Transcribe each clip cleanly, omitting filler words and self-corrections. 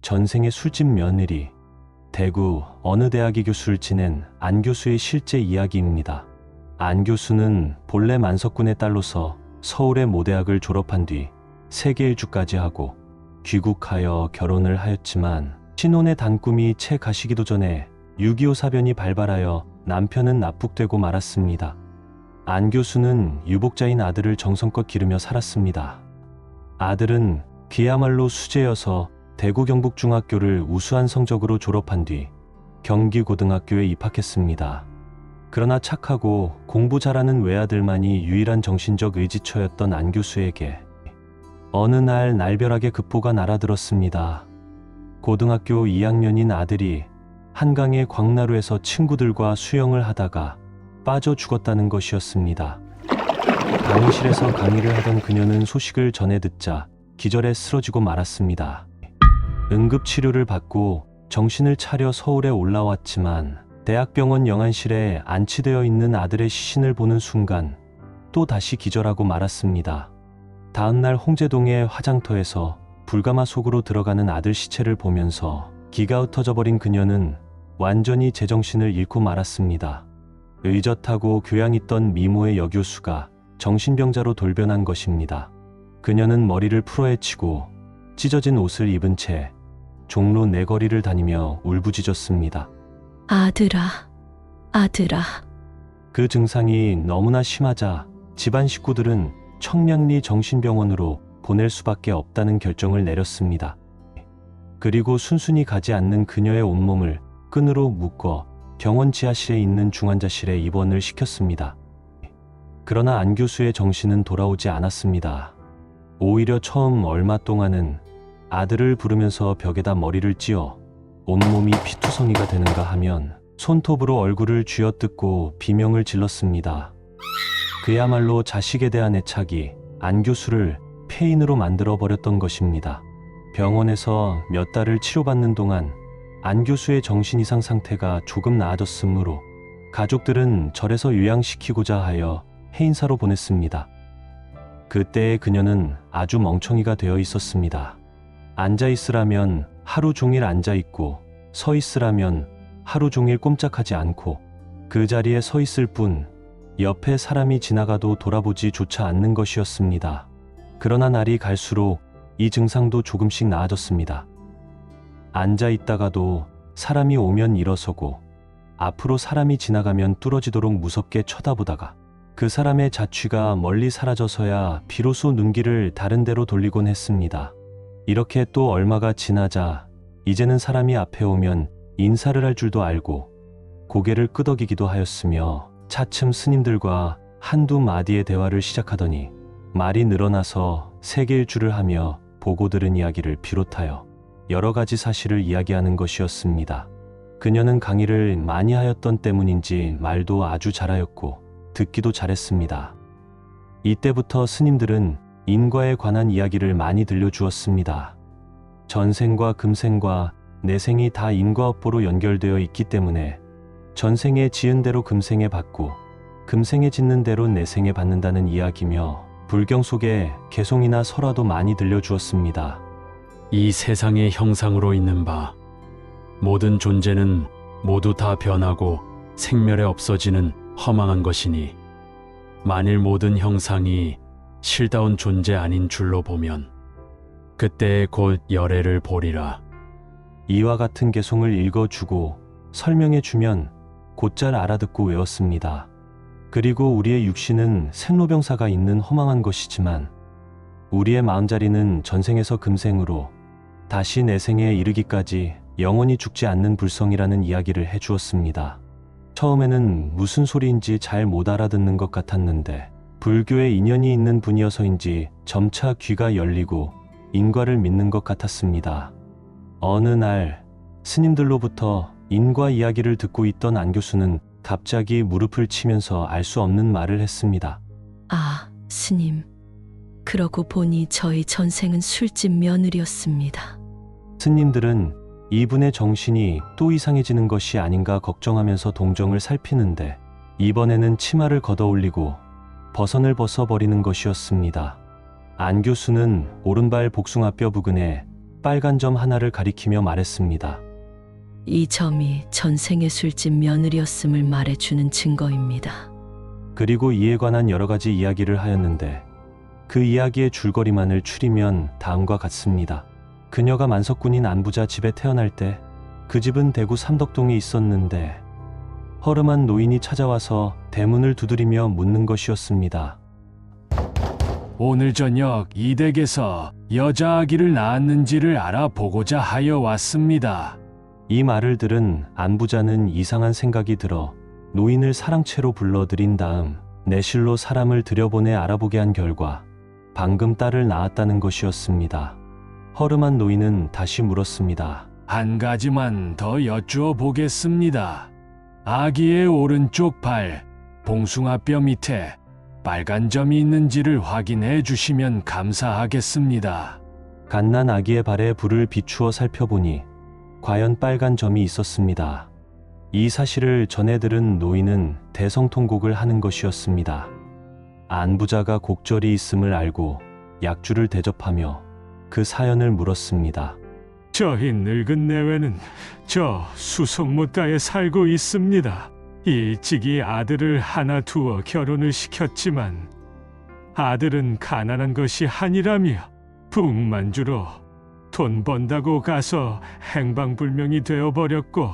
전생의 술집 며느리, 대구 어느 대학의 교수를 지낸 안 교수의 실제 이야기입니다. 안 교수는 본래 만석군의 딸로서 서울의 모대학을 졸업한 뒤 세계 일주까지 하고 귀국하여 결혼을 하였지만 신혼의 단꿈이 채 가시기도 전에 6.25 사변이 발발하여 남편은 납북되고 말았습니다. 안 교수는 유복자인 아들을 정성껏 기르며 살았습니다. 아들은 그야말로 수재여서 대구 경북중학교를 우수한 성적으로 졸업한 뒤 경기고등학교에 입학했습니다. 그러나 착하고 공부 잘하는 외아들만이 유일한 정신적 의지처였던 안 교수에게 어느 날 날벼락의 급보가 날아들었습니다. 고등학교 2학년인 아들이 한강의 광나루에서 친구들과 수영을 하다가 빠져 죽었다는 것이었습니다. 강의실에서 강의를 하던 그녀는 소식을 전해 듣자 기절해 쓰러지고 말았습니다. 응급치료를 받고 정신을 차려 서울에 올라왔지만 대학병원 영안실에 안치되어 있는 아들의 시신을 보는 순간 또 다시 기절하고 말았습니다. 다음날 홍제동의 화장터에서 불가마속으로 들어가는 아들 시체를 보면서 기가 흩어져 버린 그녀는 완전히 제정신을 잃고 말았습니다. 의젓하고 교양 있던 미모의 여교수가 정신병자로 돌변한 것입니다. 그녀는 머리를 풀어헤치고 찢어진 옷을 입은 채 종로 내거리를 다니며 울부짖었습니다. 아들아, 아들아. 그 증상이 너무나 심하자 집안 식구들은 청량리 정신병원으로 보낼 수밖에 없다는 결정을 내렸습니다. 그리고 순순히 가지 않는 그녀의 온몸을 끈으로 묶어 병원 지하실에 있는 중환자실에 입원을 시켰습니다. 그러나 안 교수의 정신은 돌아오지 않았습니다. 오히려 처음 얼마 동안은 아들을 부르면서 벽에다 머리를 찧어 온몸이 피투성이가 되는가 하면 손톱으로 얼굴을 쥐어뜯고 비명을 질렀습니다. 그야말로 자식에 대한 애착이 안 교수를 폐인으로 만들어 버렸던 것입니다. 병원에서 몇 달을 치료받는 동안 안 교수의 정신 이상 상태가 조금 나아졌으므로 가족들은 절에서 요양시키고자 하여 해인사로 보냈습니다. 그때의 그녀는 아주 멍청이가 되어 있었습니다. 앉아있으라면 하루 종일 앉아있고 서있으라면 하루 종일 꼼짝하지 않고 그 자리에 서있을 뿐 옆에 사람이 지나가도 돌아보지 조차 않는 것이었습니다. 그러나 날이 갈수록 이 증상도 조금씩 나아졌습니다. 앉아있다가도 사람이 오면 일어서고 앞으로 사람이 지나가면 뚫어지도록 무섭게 쳐다보다가 그 사람의 자취가 멀리 사라져서야 비로소 눈길을 다른 데로 돌리곤 했습니다. 이렇게 또 얼마가 지나자 이제는 사람이 앞에 오면 인사를 할 줄도 알고 고개를 끄덕이기도 하였으며 차츰 스님들과 한두 마디의 대화를 시작하더니 말이 늘어나서 세계 일주를 하며 보고 들은 이야기를 비롯하여 여러 가지 사실을 이야기하는 것이었습니다. 그녀는 강의를 많이 하였던 때문인지 말도 아주 잘하였고 듣기도 잘했습니다. 이때부터 스님들은 인과에 관한 이야기를 많이 들려주었습니다. 전생과 금생과 내생이 다 인과업보로 연결되어 있기 때문에 전생에 지은 대로 금생에 받고 금생에 짓는 대로 내생에 받는다는 이야기며 불경 속에 개송이나 설화도 많이 들려주었습니다. 이 세상의 형상으로 있는 바 모든 존재는 모두 다 변하고 생멸에 없어지는 허망한 것이니 만일 모든 형상이 실다운 존재 아닌 줄로 보면 그때에 곧 열애를 보리라. 이와 같은 개송을 읽어주고 설명해주면 곧잘 알아듣고 외웠습니다. 그리고 우리의 육신은 생로병사가 있는 허망한 것이지만 우리의 마음자리는 전생에서 금생으로 다시 내생에 이르기까지 영원히 죽지 않는 불성이라는 이야기를 해주었습니다. 처음에는 무슨 소리인지 잘 못 알아듣는 것 같았는데 불교에 인연이 있는 분이어서인지 점차 귀가 열리고 인과를 믿는 것 같았습니다. 어느 날 스님들로부터 인과 이야기를 듣고 있던 안 교수는 갑자기 무릎을 치면서 알 수 없는 말을 했습니다. 아, 스님. 그러고 보니 저희 전생은 술집 며느리였습니다. 스님들은 이분의 정신이 또 이상해지는 것이 아닌가 걱정하면서 동정을 살피는데 이번에는 치마를 걷어올리고 버선을 벗어버리는 것이었습니다. 안 교수는 오른발 복숭아뼈 부근에 빨간 점 하나를 가리키며 말했습니다. 이 점이 전생의 술집 며느리였음을 말해주는 증거입니다. 그리고 이에 관한 여러 가지 이야기를 하였는데 그 이야기의 줄거리만을 추리면 다음과 같습니다. 그녀가 만석군인 안부자 집에 태어날 때 그 집은 대구 삼덕동에 있었는데 허름한 노인이 찾아와서 대문을 두드리며 묻는 것이었습니다. 오늘 저녁 이 댁에서 여자 아기를 낳았는지를 알아보고자 하여 왔습니다. 이 말을 들은 안부자는 이상한 생각이 들어 노인을 사랑채로 불러들인 다음 내실로 사람을 들여보내 알아보게 한 결과 방금 딸을 낳았다는 것이었습니다. 허름한 노인은 다시 물었습니다. 한 가지만 더 여쭈어 보겠습니다. 아기의 오른쪽 발, 봉숭아뼈 밑에 빨간 점이 있는지를 확인해 주시면 감사하겠습니다. 갓난 아기의 발에 불을 비추어 살펴보니 과연 빨간 점이 있었습니다. 이 사실을 전해 들은 노인은 대성통곡을 하는 것이었습니다. 안부자가 곡절이 있음을 알고 약주를 대접하며 그 사연을 물었습니다. 저희 늙은 내외는 저 수송못가에 살고 있습니다. 일찍이 아들을 하나 두어 결혼을 시켰지만 아들은 가난한 것이 아니라며 북만주로 돈 번다고 가서 행방불명이 되어버렸고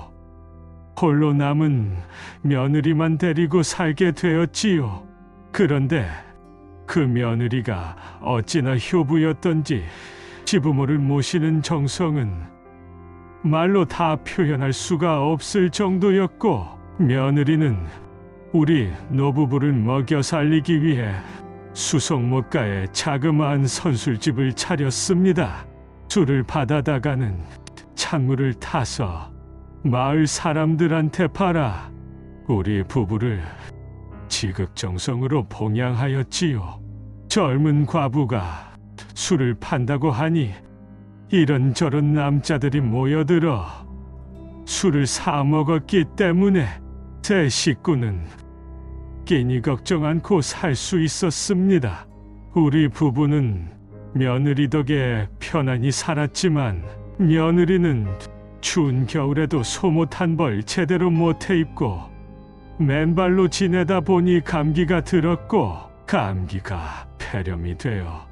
홀로 남은 며느리만 데리고 살게 되었지요. 그런데 그 며느리가 어찌나 효부였던지 시부모를 모시는 정성은 말로 다 표현할 수가 없을 정도였고 며느리는 우리 노부부를 먹여 살리기 위해 수송못가에 자그마한 선술집을 차렸습니다. 술을 받아다가는 찬물을 타서 마을 사람들한테 팔아 우리 부부를 지극정성으로 봉양하였지요. 젊은 과부가 술을 판다고 하니 이런저런 남자들이 모여들어 술을 사 먹었기 때문에 제 식구는 끼니 걱정 않고 살 수 있었습니다. 우리 부부는 며느리 덕에 편안히 살았지만 며느리는 추운 겨울에도 속옷 한 벌 제대로 못해 입고 맨발로 지내다 보니 감기가 들었고 감기가 폐렴이 되어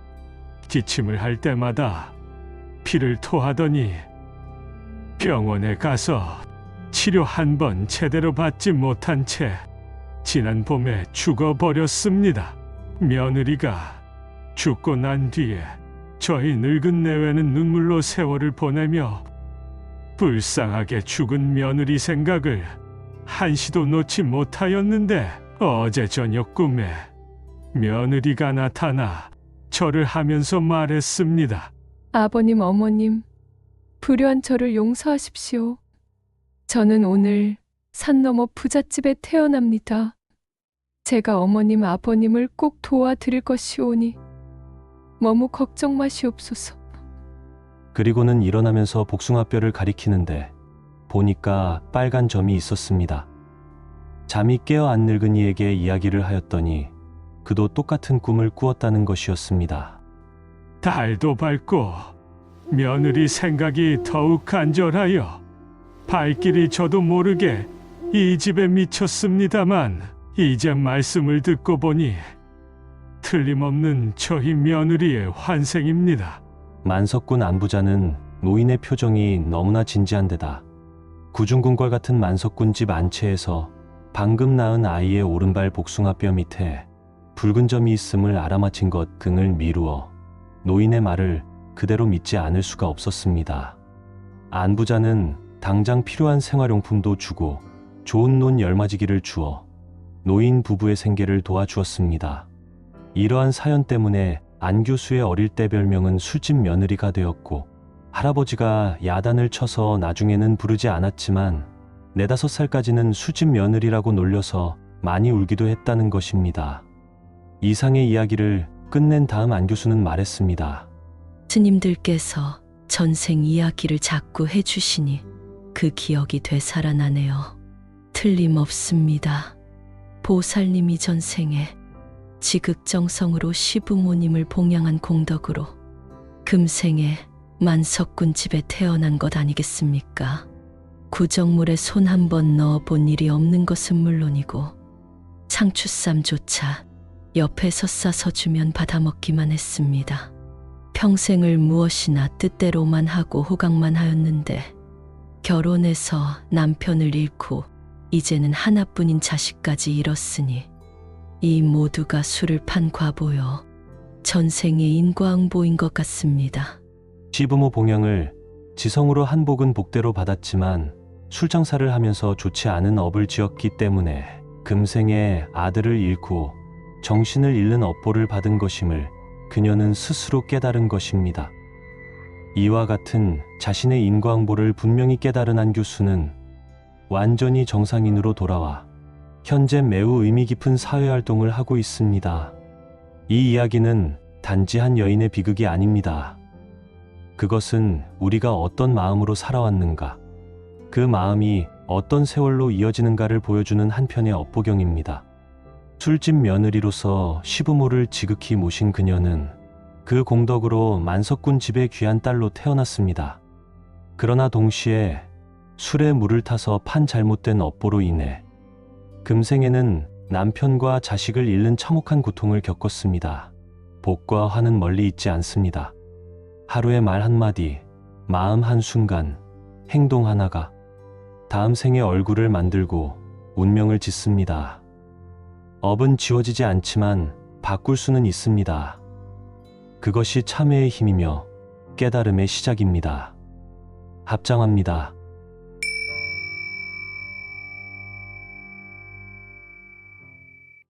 기침을 할 때마다 피를 토하더니 병원에 가서 치료 한 번 제대로 받지 못한 채 지난 봄에 죽어버렸습니다. 며느리가 죽고 난 뒤에 저희 늙은 내외는 눈물로 세월을 보내며 불쌍하게 죽은 며느리 생각을 한시도 놓지 못하였는데 어제 저녁 꿈에 며느리가 나타나 절을 하면서 말했습니다. 아버님, 어머님, 불효한 저를 용서하십시오. 저는 오늘 산 너머 부잣집에 태어납니다. 제가 어머님, 아버님을 꼭 도와드릴 것이오니 너무 걱정 마시옵소서. 그리고는 일어나면서 복숭아뼈를 가리키는데 보니까 빨간 점이 있었습니다. 잠이 깨어 안 늙은이에게 이야기를 하였더니 그도 똑같은 꿈을 꾸었다는 것이었습니다. 달도 밝고 며느리 생각이 더욱 간절하여 발길이 저도 모르게 이 집에 미쳤습니다만 이제 말씀을 듣고 보니 틀림없는 저희 며느리의 환생입니다. 만석군 안부자는 노인의 표정이 너무나 진지한 데다 구중궁궐 같은 만석군 집 안채에서 방금 낳은 아이의 오른발 복숭아뼈 밑에 붉은 점이 있음을 알아맞힌 것 등을 미루어 노인의 말을 그대로 믿지 않을 수가 없었습니다. 안부자는 당장 필요한 생활용품도 주고 좋은 논 열마지기를 주어 노인 부부의 생계를 도와주었습니다. 이러한 사연 때문에 안 교수의 어릴 때 별명은 술집 며느리가 되었고 할아버지가 야단을 쳐서 나중에는 부르지 않았지만 4~5살까지는 술집 며느리라고 놀려서 많이 울기도 했다는 것입니다. 이상의 이야기를 끝낸 다음 안 교수는 말했습니다. 스님들께서 전생 이야기를 자꾸 해주시니 그 기억이 되살아나네요. 틀림없습니다. 보살님이 전생에 지극정성으로 시부모님을 봉양한 공덕으로 금생에 만석군 집에 태어난 것 아니겠습니까? 구정물에 손 한 번 넣어본 일이 없는 것은 물론이고 상추쌈조차 옆에서 싸서 주면 받아먹기만 했습니다. 평생을 무엇이나 뜻대로만 하고 호강만 하였는데 결혼해서 남편을 잃고 이제는 하나뿐인 자식까지 잃었으니 이 모두가 술을 판 과보여 전생의 인과응보인 것 같습니다. 시부모 봉양을 지성으로 한복은 복대로 받았지만 술장사를 하면서 좋지 않은 업을 지었기 때문에 금생에 아들을 잃고 정신을 잃는 업보를 받은 것임을 그녀는 스스로 깨달은 것입니다. 이와 같은 자신의 인과응보를 분명히 깨달은 안 교수는 완전히 정상인으로 돌아와 현재 매우 의미 깊은 사회활동을 하고 있습니다. 이 이야기는 단지 한 여인의 비극이 아닙니다. 그것은 우리가 어떤 마음으로 살아왔는가, 그 마음이 어떤 세월로 이어지는가를 보여주는 한편의 업보경입니다. 술집 며느리로서 시부모를 지극히 모신 그녀는 그 공덕으로 만석군 집의 귀한 딸로 태어났습니다. 그러나 동시에 술에 물을 타서 판 잘못된 업보로 인해 금생에는 남편과 자식을 잃는 참혹한 고통을 겪었습니다. 복과 화는 멀리 있지 않습니다. 하루의 말 한마디, 마음 한순간, 행동 하나가 다음 생의 얼굴을 만들고 운명을 짓습니다. 업은 지워지지 않지만 바꿀 수는 있습니다. 그것이 참회의 힘이며 깨달음의 시작입니다. 합장합니다.